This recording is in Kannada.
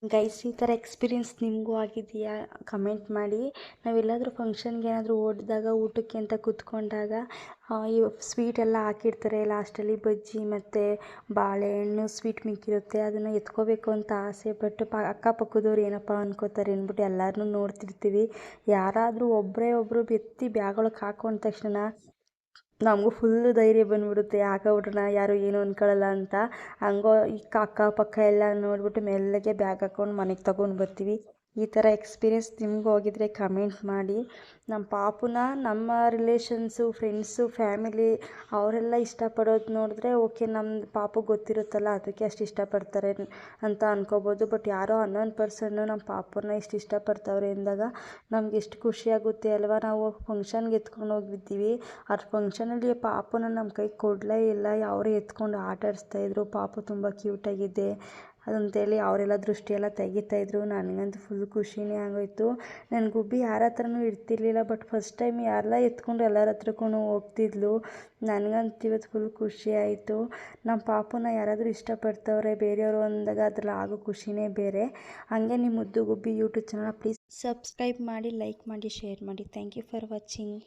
ಗೈಸ್, ಈ ಥರ ಎಕ್ಸ್ಪೀರಿಯೆನ್ಸ್ ನಿಮಗೂ ಆಗಿದೆಯಾ? ಕಮೆಂಟ್ ಮಾಡಿ. ನಾವೆಲ್ಲಾದರೂ ಫಂಕ್ಷನ್ಗೆ ಏನಾದರೂ ಓಡಿದಾಗ ಊಟಕ್ಕೆ ಅಂತ ಕೂತ್ಕೊಂಡಾಗ ಈ ಸ್ವೀಟ್ ಎಲ್ಲ ಹಾಕಿರ್ತಾರೆ. ಲಾಸ್ಟಲ್ಲಿ ಬಜ್ಜಿ ಮತ್ತು ಬಾಳೆಹಣ್ಣು ಸ್ವೀಟ್ ಮಿಕ್ಕಿರುತ್ತೆ. ಅದನ್ನು ಎತ್ಕೋಬೇಕು ಅಂತ ಆಸೆ ಪಟ್ಟು ಅಕ್ಕಪಕ್ಕದವ್ರು ಏನಪ್ಪ ಅನ್ಕೋತಾರೆ ಅಂದ್ಬಿಟ್ಟು ಎಲ್ಲರನ್ನೂ ನೋಡ್ತಿರ್ತೀವಿ. ಯಾರಾದರೂ ಒಬ್ಬರು ಎತ್ತಿ ಬ್ಯಾಗ್ ಒಳಗೆ ಹಾಕೊಂಡ ತಕ್ಷಣ ನಮಗೂ ಫುಲ್ಲು ಧೈರ್ಯ ಬಂದ್ಬಿಡುತ್ತೆ, ಹಾಕೋಬಿಟ್ರಣ ಯಾರು ಏನು ಅಂದ್ಕೊಳ್ಳಲ್ಲ ಅಂತ. ಹಂಗೋ ಈ ಅಕ್ಕಪಕ್ಕ ಎಲ್ಲ ನೋಡಿಬಿಟ್ಟು ಮೆಲ್ಲಗೆ ಬ್ಯಾಗ್ ಹಾಕ್ಕೊಂಡು ಮನೆಗೆ ತಗೊಂಡು ಬರ್ತೀವಿ. ಈ ಥರ ಎಕ್ಸ್ಪೀರಿಯೆನ್ಸ್ ನಿಮಗೂ ಹೋಗಿದ್ರೆ ಕಮೆಂಟ್ ಮಾಡಿ. ನಮ್ಮ ಪಾಪುನ ನಮ್ಮ ರಿಲೇಷನ್ಸು, ಫ್ರೆಂಡ್ಸು, ಫ್ಯಾಮಿಲಿ ಅವರೆಲ್ಲ ಇಷ್ಟಪಡೋದು ನೋಡಿದ್ರೆ ಓಕೆ, ನಮ್ಮ ಪಾಪು ಗೊತ್ತಿರುತ್ತಲ್ಲ ಅದಕ್ಕೆ ಅಷ್ಟು ಇಷ್ಟಪಡ್ತಾರೆ ಅಂತ ಅನ್ಕೋಬೋದು. ಬಟ್ ಯಾರೋ ಅನ್ನೋನ್ ಪರ್ಸನ್ನು ನಮ್ಮ ಪಾಪುನ ಇಷ್ಟು ಇಷ್ಟಪಡ್ತವ್ರೆ ಅಂದಾಗ ನಮ್ಗೆ ಎಷ್ಟು ಖುಷಿಯಾಗುತ್ತೆ ಅಲ್ವಾ? ನಾವು ಫಂಕ್ಷನ್ಗೆ ಎತ್ಕೊಂಡು ಹೋಗಿದ್ದೀವಿ. ಆ ಫಂಕ್ಷನಲ್ಲಿ ಪಾಪುನ ನಮ್ಮ ಕೈಗೆ ಕೊಡಲೇ ಇಲ್ಲ, ಅವರೇ ಎತ್ಕೊಂಡು ಆಟ ಆಡಿಸ್ತಾಯಿದ್ರು. ಪಾಪು ತುಂಬ ಕ್ಯೂಟಾಗಿದೆ ಅದಂತೇಳಿ ಅವರೆಲ್ಲ ದೃಷ್ಟಿಯೆಲ್ಲ ತೆಗಿತಾಯಿದ್ರು. ನನಗಂತೂ ಫುಲ್ ಖುಷಿನೇ ಆಗೋಯಿತು. ನನ್ನ ಗುಬ್ಬಿ ಯಾರ ಹತ್ರನೂ ಇರ್ತಿರ್ಲಿಲ್ಲ, ಬಟ್ ಫಸ್ಟ್ ಟೈಮ್ ಯಾರೆಲ್ಲ ಎತ್ಕೊಂಡು ಎಲ್ಲರ ಹತ್ರಕ್ಕೂ ಹೋಗ್ತಿದ್ಲು. ನನಗಂತೂ ಇವತ್ತು ಫುಲ್ ಖುಷಿ ಆಯಿತು. ನಮ್ಮ ಪಾಪುನ ಯಾರಾದರೂ ಇಷ್ಟಪಡ್ತವ್ರೆ ಬೇರೆಯವರು ಅಂದಾಗ ಅದ್ರಲ್ಲಿ ಆಗೋ ಖುಷಿನೇ ಬೇರೆ. ಹಾಗೆ ನಿಮ್ಮ Muddu Gubbi YouTube channel please subscribe ಮಾಡಿ, ಲೈಕ್ ಮಾಡಿ, ಶೇರ್ ಮಾಡಿ. Thank you for watching.